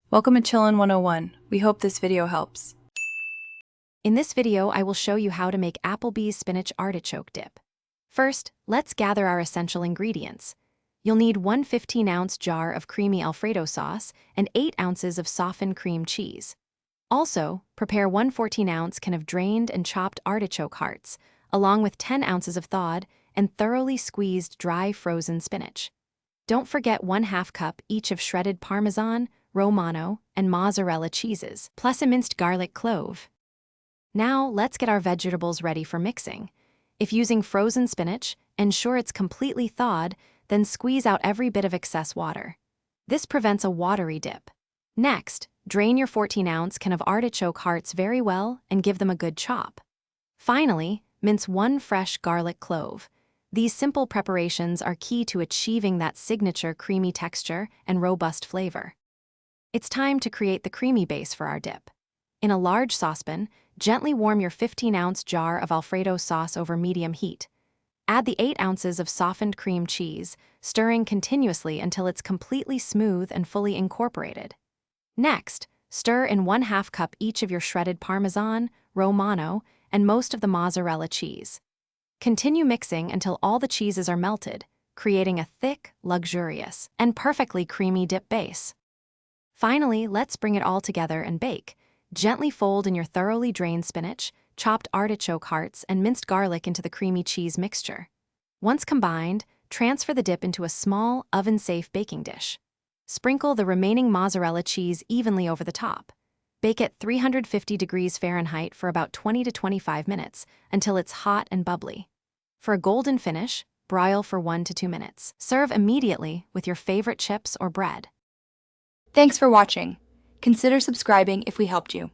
Welcome to Chillin' 101. We hope this video helps. In this video, I will show you how to make Applebee's Spinach Artichoke dip. First, let's gather our essential ingredients. You'll need one 15-ounce jar of creamy Alfredo sauce and 8 ounces of softened cream cheese. Also, prepare one 14-ounce can of drained and chopped artichoke hearts, along with 10 ounces of thawed and thoroughly squeezed dry frozen spinach. Don't forget 1/2 cup each of shredded Parmesan, Romano, and mozzarella cheeses, plus a minced garlic clove. Now, let's get our vegetables ready for mixing. If using frozen spinach, ensure it's completely thawed, then squeeze out every bit of excess water. This prevents a watery dip. Next, drain your 14-ounce can of artichoke hearts very well and give them a good chop. Finally, mince one fresh garlic clove. These simple preparations are key to achieving that signature creamy texture and robust flavor. It's time to create the creamy base for our dip. In a large saucepan, gently warm your 15-ounce jar of Alfredo sauce over medium heat. Add the 8 ounces of softened cream cheese, stirring continuously until it's completely smooth and fully incorporated. Next, stir in 1/2 cup each of your shredded Parmesan, Romano, and most of the mozzarella cheese. Continue mixing until all the cheeses are melted, creating a thick, luxurious, and perfectly creamy dip base. Finally, let's bring it all together and bake. Gently fold in your thoroughly drained spinach, chopped artichoke hearts, and minced garlic into the creamy cheese mixture. Once combined, transfer the dip into a small, oven-safe baking dish. Sprinkle the remaining mozzarella cheese evenly over the top. Bake at 350 degrees Fahrenheit for about 20 to 25 minutes until it's hot and bubbly. For a golden finish, broil for 1 to 2 minutes. Serve immediately with your favorite chips or bread. Thanks for watching. Consider subscribing if we helped you.